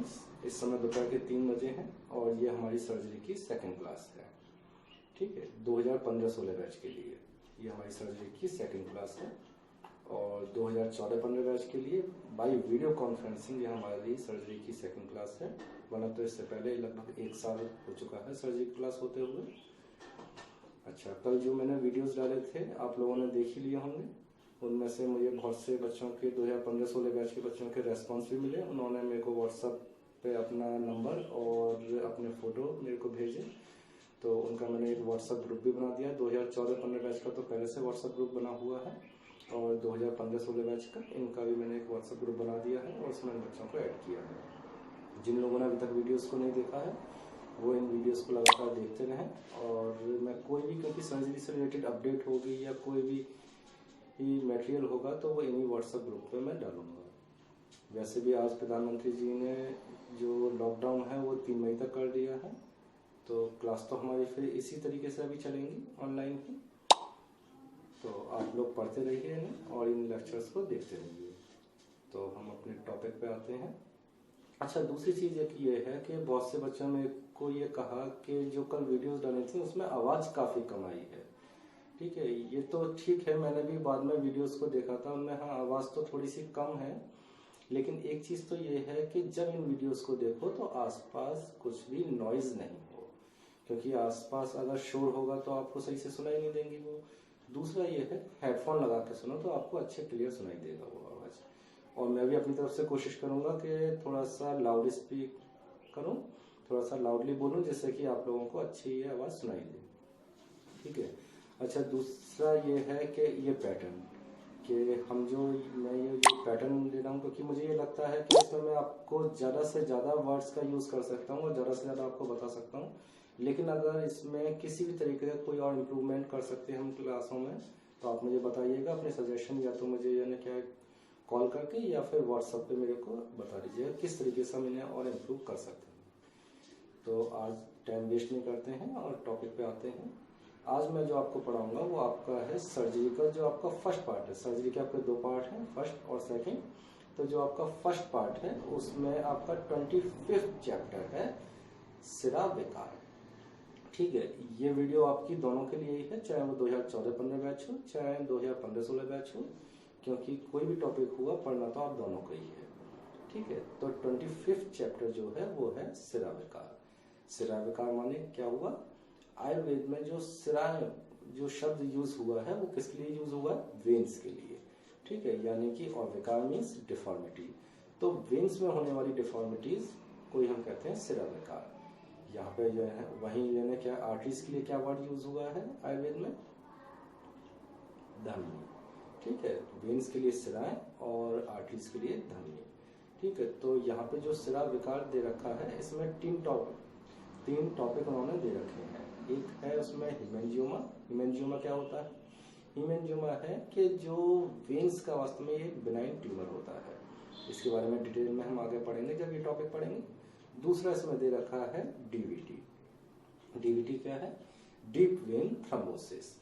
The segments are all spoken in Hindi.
स्टूडेंट्स, इस समय दोपहर के 3 बजे हैं और ये हमारी सर्जरी की सेकंड क्लास है। ठीक है, 2015-16 बैच के लिए ये हमारी सर्जरी की सेकंड क्लास है और 2014-15 बैच के लिए बाय वीडियो कॉन्फ्रेंसिंग ये हमारी सर्जरी की सेकंड क्लास है। वरना तो इससे पहले लगभग 1 साल हो चुका है सर्जरी क्लास होते हुए। अच्छा, कल जो मैंने वीडियोस डाले थे आप लोगों ने देख ही लिए होंगे। उनमें से मुझे बहुत से बच्चों के 2015-16 बैच के बच्चों के रेस्पॉन्स भी मिले। उन्होंने मेरे को व्हाट्सएप पे अपना नंबर और अपने फ़ोटो मेरे को भेजे, तो उनका मैंने एक व्हाट्सएप ग्रुप भी बना दिया। 2014-15 बैच का तो पहले से व्हाट्सएप ग्रुप बना हुआ है और 2015-16 बैच का इनका भी मैंने एक व्हाट्सएप ग्रुप बना दिया है और उसमें बच्चों को ऐड किया है। जिन लोगों ने अभी तक वीडियोज़ को नहीं देखा है वो इन वीडियोस को लगातार देखते रहें। और मैं कोई भी क्योंकि सर्जरी से रिलेटेड अपडेट होगी या कोई भी मटेरियल होगा तो वो इन्हीं व्हाट्सएप ग्रुप पे मैं डालूंगा। वैसे भी आज प्रधानमंत्री जी ने जो लॉकडाउन है वो 3 मई तक कर दिया है, तो क्लास तो हमारी फिर इसी तरीके से अभी चलेंगी ऑनलाइन ही। तो आप लोग पढ़ते रहिए इन्हें और इन लेक्चर्स को देखते रहिए। तो हम अपने टॉपिक पे आते हैं। अच्छा, दूसरी चीज़ एक ये है कि बहुत से बच्चों ने को ये कहा कि जो कल वीडियोस डाली थी उसमें आवाज़ काफ़ी कम आई है। ठीक है, ये तो ठीक है, मैंने भी बाद में वीडियोस को देखा था, उनमें हाँ आवाज़ तो थोड़ी सी कम है, लेकिन एक चीज़ तो ये है कि जब इन वीडियोस को देखो तो आसपास कुछ भी नॉइज़ नहीं हो, क्योंकि आसपास अगर शोर होगा तो आपको सही से सुनाई नहीं देंगी वो। दूसरा ये है हेडफोन लगा के सुनो तो आपको अच्छे क्लियर सुनाई देगा वो आवाज़। और मैं भी अपनी तरफ से कोशिश करूँगा कि थोड़ा सा लाउड स्पीक करूँ, थोड़ा सा लाउडली बोलूँ, जिससे कि आप लोगों को अच्छी ये आवाज़ सुनाई दे। ठीक है। अच्छा, दूसरा ये है कि ये पैटर्न कि मैं ये पैटर्न दे रहा हूँ क्योंकि मुझे ये लगता है कि इसमें मैं आपको ज़्यादा से ज़्यादा वर्ड्स का यूज़ कर सकता हूँ और ज़्यादा से ज़्यादा आपको बता सकता हूँ। लेकिन अगर इसमें किसी भी तरीके का कोई और इम्प्रूवमेंट कर सकते हैं हम क्लासों में तो आप मुझे बताइएगा अपने सजेशन, या तो मुझे यानी क्या कॉल करके या फिर व्हाट्सएप पे मेरे को बता दीजिएगा किस तरीके से हम इन्हें और इम्प्रूव कर सकते हैं। तो आज टाइम वेस्ट नहीं करते हैं और टॉपिक पे आते हैं। आज मैं जो आपको पढ़ाऊंगा वो आपका है सर्जरी का जो आपका फर्स्ट पार्ट है। सर्जरी के आपके 2 पार्ट हैं, फर्स्ट और सेकंड। तो जो आपका फर्स्ट पार्ट है उसमें आपका 25वां चैप्टर है सिरा विकार। ठीक है, ये वीडियो आपकी दोनों के लिए ही है, चाहे वो 2014-15 बैच हो चाहे 2015-16 बैच हो, क्योंकि कोई भी टॉपिक हुआ पढ़ना तो आप दोनों का ही है। ठीक है, तो 25वां चैप्टर जो है वो है सिरा विकार। सिरा विकार माने क्या हुआ? आयुर्वेद में जो सिरा जो शब्द यूज हुआ है वो किसके लिए यूज हुआ है? वेन्स के लिए। ठीक है, यानी कि और विकार मीन्स डिफॉर्मिटी। तो वेन्स में होने वाली डिफॉर्मिटीज को ही हम कहते हैं सिरा विकार। यहाँ पे जो है वहीं यानी क्या आर्टरीज के लिए क्या वर्ड यूज हुआ है आयुर्वेद में? धमनी। ठीक है, वेन्स के लिए सिराएं और आर्टरीज के लिए धमनी। ठीक है, तो यहाँ पे जो सिरा विकार दे रखा है इसमें 3 टॉपिक उन्होंने दे रखे हैं। एक है उसमें हिमेंजियोमा। हिमेंजियोमा क्या होता है? हिमेंजियोमा है कि जो वेन्स का वास्तव में एक बिनाइन ट्यूमर होता है। इसके बारे में डिटेल में हम आगे पढ़ेंगे जब ये टॉपिक पढ़ेंगे। दूसरा इसमें दे रखा है डीवीटी। डीवीटी क्या है? डीप वेन थ्रोम्बोसिस,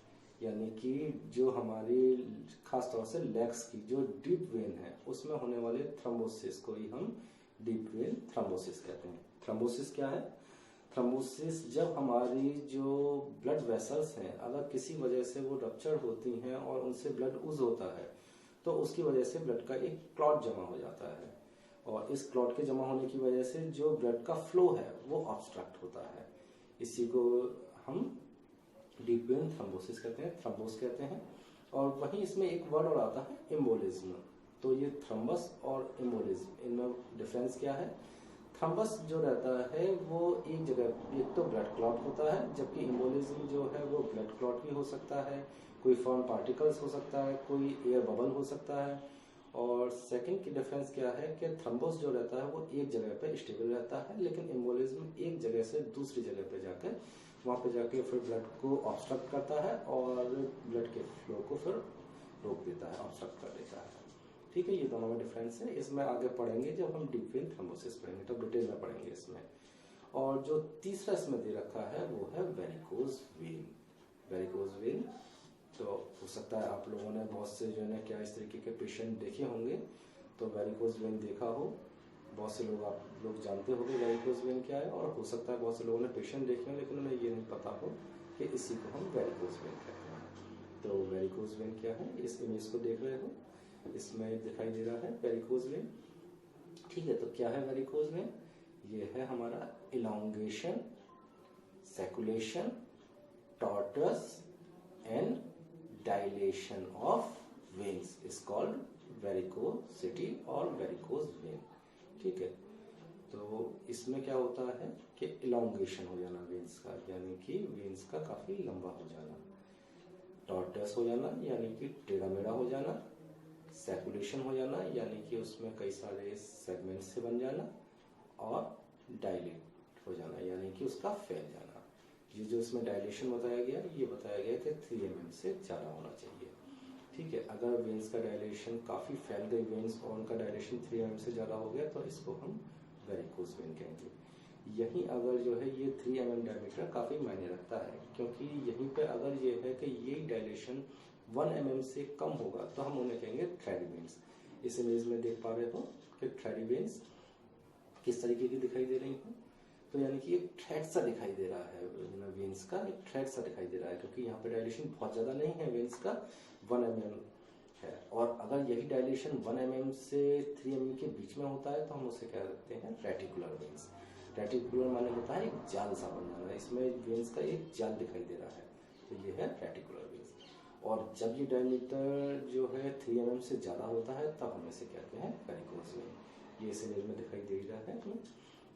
यानी कि जो हमारी खासतौर से लेग्स की जो डीप वेन है उसमें होने वाले थ्रोम्बोसिस को ही हम डीप वेन थ्रोम्बोसिस कहते हैं। थ्रोम्बोसिस क्या है? थ्रोम्बोसिस जब हमारी जो ब्लड वेसल्स हैं अगर किसी वजह से वो रप्चर होती हैं और उनसे ब्लड ऊज होता है तो उसकी वजह से ब्लड का एक क्लॉट जमा हो जाता है और इस क्लॉट के जमा होने की वजह से जो ब्लड का फ्लो है वो ऑब्स्ट्रक्ट होता है। इसी को हम डीप वेन थ्रोम्बोसिस कहते हैं, थ्रोम्बोस कहते हैं। और वहीं इसमें एक वर्ड और आता है एम्बोलिज्म। तो ये थ्रोम्बस और एम्बोलिज्म इनमें डिफरेंस क्या है? थ्रोम्बस जो रहता है वो एक जगह एक तो ब्लड क्लॉट होता है, जबकि एम्बोलिज्म जो है वो ब्लड क्लॉट भी हो सकता है, कोई फॉर्म पार्टिकल्स हो सकता है, कोई एयर बबल हो सकता है। और सेकंड की डिफरेंस क्या है कि थ्रोम्बोस जो रहता है वो एक जगह पे स्टेबल रहता है, लेकिन एम्बोलिज्म एक जगह से दूसरी जगह पे जाकर वहाँ पे जाके फिर ब्लड को ऑब्स्ट्रक्ट करता है और ब्लड के फ्लो को फिर रोक देता है, ऑब्स्ट्रक्ट कर देता है। ठीक है, ये दोनों में डिफरेंस है। इसमें आगे पढ़ेंगे जब हम डीप वेन थ्रोम्बोसिस पढ़ेंगे तब डिटेल में पढ़ेंगे इसमें। और जो तीसरा इसमें दे रखा है वो है वेरिकोज वेन। वेरिकोज वेन तो हो सकता है आप लोगों ने बहुत से जो है क्या इस तरीके के पेशेंट देखे होंगे, तो वेरिकोज वेन देखा हो बहुत से लोग आप लोग जानते होंगे वेरिकोज वेन क्या है, और हो सकता है बहुत से लोगों ने पेशेंट देखे हैं लेकिन उन्हें ये नहीं पता हो कि इसी को हम वेरिकोज वेन कहते हैं। तो वेरिकोज वेन क्या है, इस इमेज को देख रहे हो, इसमें दिखाई दे रहा है वेरिकोज वेन। ठीक है, तो क्या है वेरिकोज वेन? ये है हमारा elongation, sacculation, tortuous and dilation of veins is called varicosity और वेरिकोज वेन। ठीक है, तो इसमें क्या होता है कि इलांगेशन हो जाना वेन्स का, यानी कि वेन्स का काफी लंबा हो जाना, टॉर्टस हो जाना यानी कि टेढ़ा मेढ़ा हो जाना, सैकुलेशन हो जाना यानी कि उसमें कई सारे सेगमेंट से बन जाना, और डायलेट हो जाना यानी कि उसका फैल जाना। ये जो इसमें डायलेशन बताया गया, ये बताया गया कि 3 mm से ज़्यादा होना चाहिए। ठीक है, अगर वेन्स का डायलेशन काफ़ी फैल गई वेन्स और उनका डायलेशन 3 mm से ज़्यादा हो गया तो इसको हम वेरिकोज वेन कहेंगे। यहीं अगर जो है ये 3 mm डायमीटर काफ़ी मायने रखता है, क्योंकि यहीं पे अगर ये है कि ये डायलेशन 1 mm से कम होगा तो हम उन्हें कहेंगे थ्रेडी वेन्स। इस इमेज में देख पा रहे हो कि थ्रेडी वेन्स किस तरीके की दिखाई दे रही हैं। तो यानी कि एक थ्रेड सा दिखाई दे रहा है वेन्स का, एक थ्रेड सा दिखाई दे रहा है, क्योंकि यहाँ पे डायलेशन बहुत ज़्यादा नहीं है वेन्स का, 1 mm है। और अगर यही डायलेशन 1 mm से 3 mm के बीच में होता है तो हम उसे क्या कहते हैं, रेटिकुलर वेन्स। रेटिकुलर माने होता है एक जाल सा बन जाना, इसमें वेन्स का एक जाल दिखाई दे रहा है, तो ये है रेटिकुलर वेन्स। और जब ये डायमीटर जो है 3 mm से ज़्यादा होता है तब हम इसे कहते हैं वेरिकोज वेन। ये इस इमेज में दिखाई दे रहा है हमें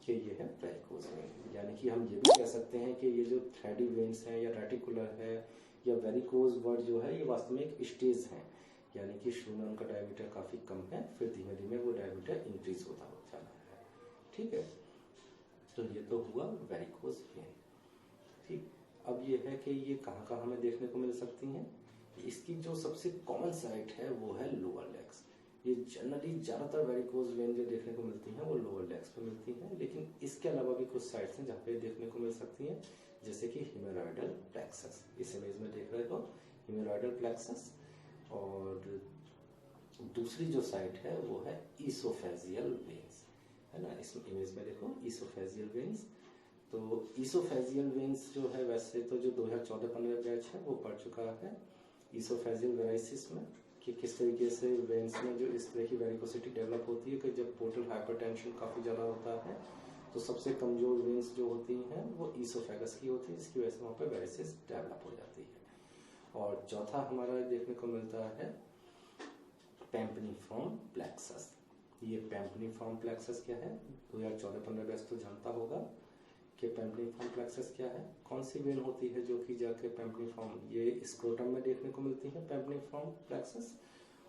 कि ये है वेरिकोज वेन। यानी कि हम ये भी कह सकते हैं कि ये जो थ्रेडी वेन्स हैं या रेटिकुलर है या वेरिकोज वर्ड जो है, ये वास्तव में एक स्टेज है, यानी कि शुरू में उनका डायमीटर काफ़ी कम है, फिर धीमे धीमे वो डायमीटर इंक्रीज होता हो जाना है। ठीक है, तो ये तो हुआ वेरिकोज वेन। ठीक, अब ये है कि ये कहाँ कहाँ हमें देखने को मिल सकती हैं। इसकी जो सबसे कॉमन साइट है वो है लोअर लेग्स। ये जनरली ज़्यादातर वेरिकोज वेन जो देखने को मिलती हैं वो लोअर लेग्स पे मिलती हैं, लेकिन इसके अलावा भी कुछ साइट्स हैं जहाँ पे देखने को मिल सकती हैं, जैसे कि हीमोरॉयडल प्लेक्सस। इस इमेज में देख रहे हो हीमोरॉयडल प्लेक्सस, और दूसरी जो साइट है वो है ईसोफेजियल वेन्स, है ना। इस इमेज में देखो ईसोफेजियल वेन्स। तो ईसोफेजियल वेन्स जो है, वैसे तो जो 2014-15 बैच है वो पढ़ चुका है ईसोफेजियल वेराइसिस में, कि किस तरीके से वेन्स में जो इस तरह की वेरिकोसिटी डेवलप होती है कि जब पोर्टल हाइपरटेंशन काफ़ी ज़्यादा होता है तो सबसे कमज़ोर वेन्स जो होती हैं वो ईसोफेगस की होती है, जिसकी वजह से वहाँ पर वेरिसिस डेवलप हो जाती है। और चौथा हमारा देखने को मिलता है पैम्पनीफॉर्म प्लेक्सस। ये पैम्पनीफॉर्म प्लेक्सस क्या है, 2014-15 बैच तो जानता होगा कि पैम्पनीफॉर्म प्लेक्सस क्या है। कौन सी वेन होती है जो कि जाके पैम्पनीफॉर्म, ये स्क्रोटम में देखने को मिलती है पैम्पनीफॉर्म प्लेक्सस,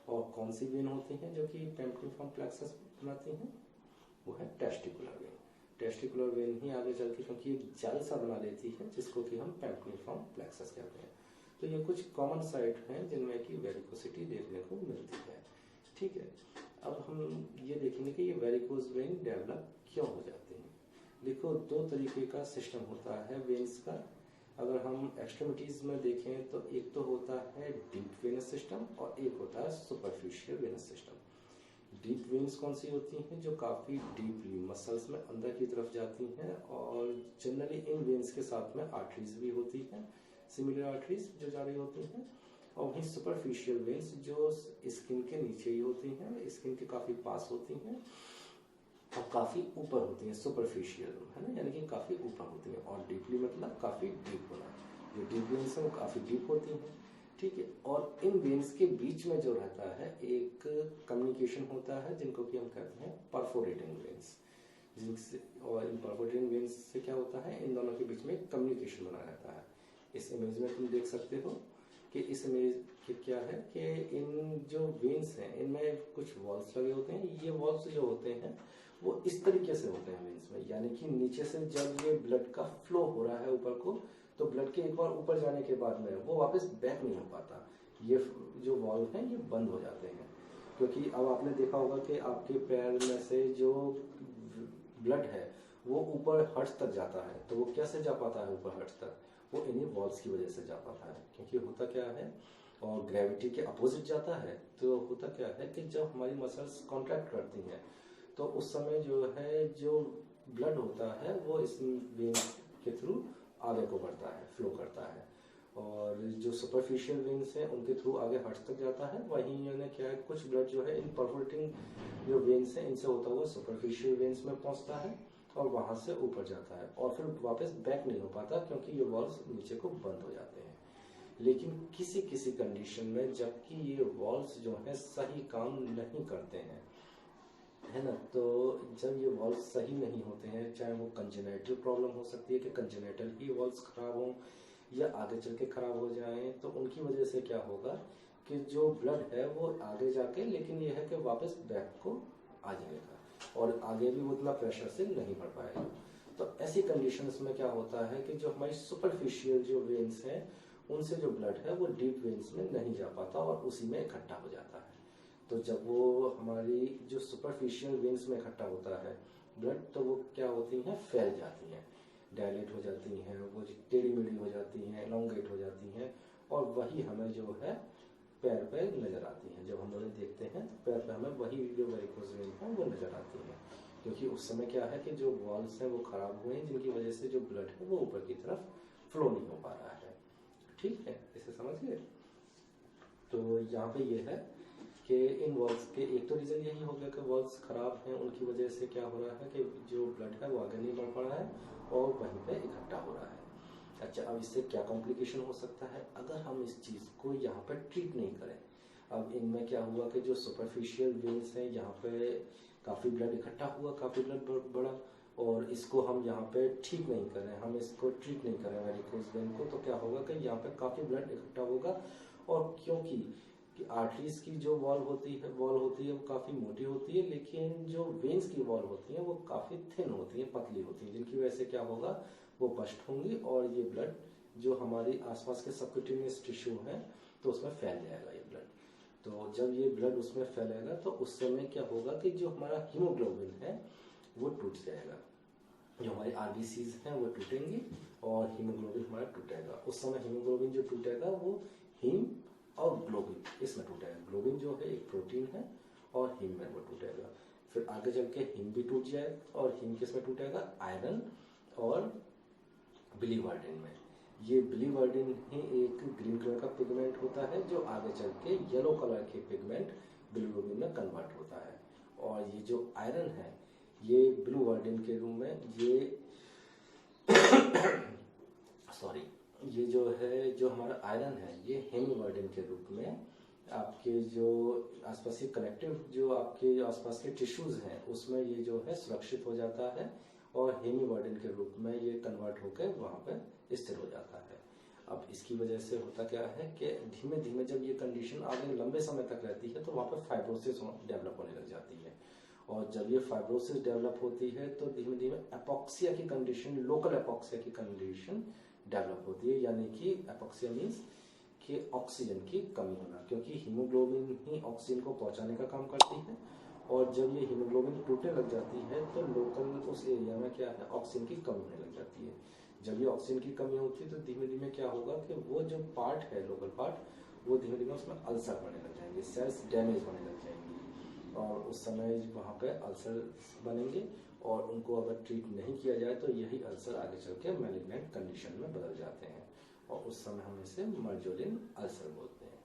और कौन सी वेन होती है जो कि पैम्पनीफॉर्म प्लेक्सस बनाती हैं, वो है testicular vein. Testicular when he आगे चल के, क्योंकि एक जाल सा बना देती है जिसको कि हम पैम्पनीफॉर्म प्लेक्सस कहते हैं। तो ये कुछ कॉमन साइट हैं जिनमें कि वेरिकोसिटी देखने को मिलती है। ठीक है, अब हम ये देखेंगे कि ये वेरिकोज वेन डेवलप क्यों हो जाते हैं। देखो, 2 तरीके का सिस्टम होता है वेन्स का। अगर हम एक्सट्रीमिटीज में देखें तो एक तो होता है डीप वेनस सिस्टम और एक होता है superficial venous system. Deep veins कौन सी होती हैं, जो काफ़ी डीपली मसल्स में अंदर की तरफ जाती हैं, और जनरली इन वेन्स के साथ में आर्टरीज भी होती हैं, सिमिलर आर्टरीज जो जा रही होती हैं। और वहीं सुपरफिशियल वेन्स जो स्किन के नीचे ही होती हैं, स्किन के काफ़ी पास होती हैं और काफ़ी ऊपर होती हैं, सुपरफिशियल, है ना, यानी कि काफ़ी ऊपर होती हैं। और डीपली मतलब काफ़ी डीप होना, जो डीप वेन्स हैं वो काफ़ी डीप होती हैं। ठीक है, और इन वेन्स के बीच में जो रहता है एक कम्युनिकेशन होता है जिनको कि हम कहते हैं परफोरेटिंग वेन्स, जिनसे, और इन परफोरेटिंग वेन्स से क्या होता है, इन दोनों के बीच में कम्युनिकेशन बना रहता है। इस इमेज में तुम देख सकते हो कि इस इमेज के क्या है कि इन जो वेन्स हैं इनमें कुछ वॉल्स लगे होते हैं। ये वॉल्स जो होते हैं वो इस तरीके से होते हैं वेन्स में, यानी कि नीचे से जब ये ब्लड का फ्लो हो रहा है ऊपर को, तो ब्लड के एक बार ऊपर जाने के बाद में वो वापस बैक नहीं हो पाता। ये जो वॉल्व हैं ये बंद हो जाते हैं, क्योंकि अब आपने देखा होगा कि आपके पैर में से जो ब्लड है वो ऊपर हर्ट्स तक जाता है, तो वो कैसे जा पाता है ऊपर हर्ट्स तक, वो इन्हीं वॉल्स की वजह से जा पाता है। क्योंकि होता क्या है, और ग्रेविटी के अपोजिट जाता है, तो होता क्या है कि जब हमारी मसल्स कॉन्ट्रैक्ट करती हैं तो उस समय जो है जो ब्लड होता है वो इस वेन के थ्रू आगे को बढ़ता है, फ्लो करता है, और जो सुपरफिशियल वेन्स हैं उनके थ्रू आगे हार्ट तक जाता है। वहीं यानी क्या है, कुछ ब्लड जो है इन परफोरेटिंग जो वेन्स हैं इनसे होता हुआ सुपरफिशियल वेन्स में पहुंचता है और वहां से ऊपर जाता है, और फिर वापस बैक नहीं हो पाता क्योंकि ये वॉल्व्स नीचे को बंद हो जाते हैं। लेकिन किसी किसी कंडीशन में जबकि ये वॉल्व्स जो है सही काम नहीं करते हैं, है ना, तो जब ये वॉल्व्स सही नहीं होते हैं, चाहे वो कंजेनाइटल प्रॉब्लम हो सकती है कि कंजेनाइटल ही वॉल्व्स खराब हों या आगे चल के खराब हो जाएं, तो उनकी वजह से क्या होगा कि जो ब्लड है वो आगे जाके, लेकिन ये है कि वापस बैक को आ जाएगा और आगे भी उतना प्रेशर से नहीं बढ़ पाएगा। तो ऐसी कंडीशंस में क्या होता है कि जो हमारी सुपरफिशियल जो वेन्स हैं उनसे जो ब्लड है वो डीप वेन्स में नहीं जा पाता और उसी में इकट्ठा हो जाता है। तो जब वो हमारी जो सुपरफिशियल वेन्स में इकट्ठा होता है ब्लड, तो वो क्या होती हैं, फैल जाती हैं, डायलेट हो जाती हैं, वो टेढ़ी मेढ़ी हो जाती हैं, एलोंगेट हो जाती हैं, और वही हमें जो है पैर पे नजर आती हैं। जब हम लोग देखते हैं पैर पे हमें वही जो वेरिकोज वेन है वो नजर आती है, क्योंकि उस समय क्या है कि जो वॉल्व्स हैं वो खराब हुए हैं, जिनकी वजह से जो ब्लड है वो ऊपर की तरफ फ्लो नहीं हो पा रहा है। ठीक है, इसे समझ गए। तो यहाँ पे ये है कि इन वॉल्व्स के एक तो रीजन यही हो गया कि वॉल्व्स खराब हैं, उनकी वजह से क्या हो रहा है कि जो ब्लड है वो आगे नहीं बढ़ पा रहा है और वहीं पे इकट्ठा हो रहा है। अच्छा, अब इससे क्या कॉम्प्लिकेशन हो सकता है अगर हम इस चीज को यहाँ पर ट्रीट नहीं करें। अब इनमें क्या हुआ कि जो सुपरफिशियल वेन्स हैं यहाँ पे काफी ब्लड इकट्ठा हुआ, काफी ब्लड बढ़ा, और इसको हम यहाँ पे ठीक नहीं करें, हम इसको ट्रीट नहीं करें वेरिकोज वेन को, तो क्या होगा कि यहाँ पे काफी ब्लड इकट्ठा होगा। और क्योंकि कि आर्टरीज की जो वॉल होती है वो काफी मोटी होती है, लेकिन जो वेन्स की वॉल होती है वो काफी थिन होती है, पतली होती है, जिनकी वजह से क्या होगा वो बस्ट होंगी और ये ब्लड जो हमारी आसपास के सबक्यूटेनियस टिश्यू है तो उसमें फैल जाएगा ये ब्लड। तो जब ये ब्लड उसमें फैलेगा तो उस समय क्या होगा कि जो हमारा हीमोग्लोबिन है वो टूट जाएगा, जो हमारी आरबीसीज हैं वो टूटेंगी और हीमोग्लोबिन हमारा टूटेगा। उस समय हीमोग्लोबिन जो टूटेगा वो हीम और ग्लोबिन इसमें टूटेगा। ग्लोबिन जो है एक प्रोटीन है और हीम में वो टूटेगा। फिर आगे चल के हीम भी टूट जाए और हीम किसमें टूटेगा, आयरन और बिलीवर्डिन में। ये बिलीवर्डिन ही एक ग्रीन कलर का पिगमेंट होता है जो आगे चल के येलो कलर के पिगमेंट बिलीवर्डिन में कन्वर्ट होता है। और ये जो आयरन है ये बिलीवर्डिन के रूप में ये सॉरी ये जो है जो हमारा आयरन है ये हेमीवर्डिन के रूप में आपके जो आसपास के कनेक्टिव जो आपके आसपास के टिश्यूज हैं उसमें ये जो है सुरक्षित हो जाता है और हेमीवर्डिन के रूप में ये कन्वर्ट होकर वहां पे स्थिर हो जाता है। अब इसकी वजह से होता क्या है कि धीमे धीमे जब ये कंडीशन आगे लंबे समय तक रहती है तो वहां पर फाइब्रोसिस डेवलप होने लग जाती है, और जब ये फाइब्रोसिस डेवलप होती है तो धीमे धीमे एपोक्सिया की कंडीशन, लोकल एपोक्सिया की कंडीशन डेवलप होती है। यानी कि एपोक्सिया मीन्स कि ऑक्सीजन की कमी होना, क्योंकि हीमोग्लोबिन ही ऑक्सीजन को पहुंचाने का काम करती है, और जब ये हीमोग्लोबिन टूटने लग जाती है तो लोकल उस एरिया में क्या है ऑक्सीजन की कमी होने लग जाती है। जब ये ऑक्सीजन की कमी होती है तो धीमे धीमे क्या होगा कि वो जो पार्ट है लोकल पार्ट वो धीमे धीमे उसमें अल्सर बनने लग जाएंगे, सेल्स डैमेज होने लग जाएंगी, और उस समय वहाँ पे अल्सर बनेंगे और उनको अगर ट्रीट नहीं किया जाए तो यही अल्सर आगे चल के मैलिग्नेंट कंडीशन में बदल जाते हैं, और उस समय हम इसे मर्जोलिन अल्सर बोलते हैं।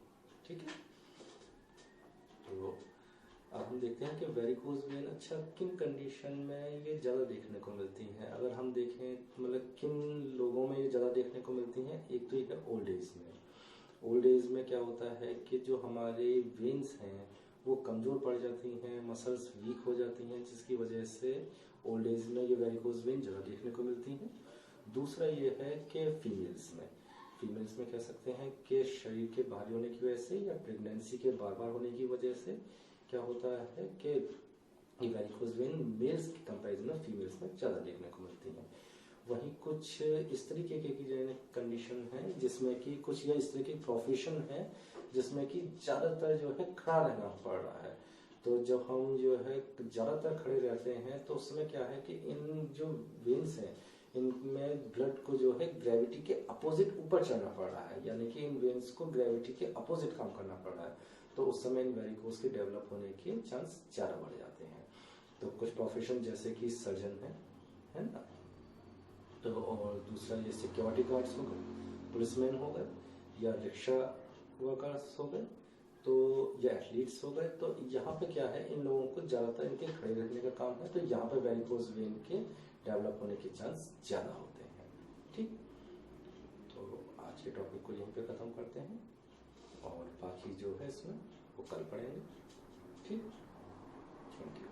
ठीक है, तो अब हम देखते हैं कि वेरिकोज वेन अच्छा किन कंडीशन में ये ज़्यादा देखने को मिलती हैं। अगर हम देखें मतलब किन लोगों में ये ज़्यादा देखने को मिलती हैं, एक तो ये है ओल्ड एज में। ओल्ड एज में क्या होता है कि जो हमारे वेन्स हैं वो कमज़ोर पड़ जाती हैं, मसल्स वीक हो जाती हैं, जिसकी वजह से ओल्ड एज में ये वेरिकोज वेन ज़्यादा देखने को मिलती हैं। दूसरा ये है कि फीमेल्स में कह सकते हैं कि शरीर के भारी होने की वजह से या प्रेगनेंसी के बार बार होने की वजह से क्या होता है कि ये वेरिकोज वेन मेल्स के कंपैरिजन में फीमेल्स में ज़्यादा देखने को मिलती हैं। वहीं कुछ इस तरीके की कंडीशन है जिसमें कि कुछ या इस तरह की प्रोफेशन है जिसमें कि ज़्यादातर जो है खड़ा रहना पड़ रहा है। तो जब हम जो है ज़्यादातर खड़े रहते हैं तो उसमें क्या है कि इन जो वेन्स हैं इनमें ब्लड को जो है ग्रेविटी के अपोजिट ऊपर चढ़ना पड़ रहा है, यानी कि इन वेन्स को ग्रेविटी के अपोजिट काम करना पड़ रहा है, तो उस समय इन वेरिकोज के डेवलप होने के चांस ज़्यादा बढ़ जाते हैं। तो कुछ प्रोफेशन जैसे कि सर्जन है ना, तो और दूसरा ये सिक्योरिटी गार्ड्स हो गए, पुलिसमैन हो गए, या रिक्शा वर्कर्स हो गए, तो या एथलीट्स हो गए। तो यहाँ पे क्या है, इन लोगों को ज़्यादातर इनके खड़े रहने का काम है, तो यहाँ पे वेरिकोज वेन के डेवलप होने के चांस ज़्यादा होते हैं। ठीक, तो आज के टॉपिक को यहीं पे ख़त्म करते हैं और बाकी जो है इसमें वो कल पढ़ेंगे। ठीक, थैंक यू।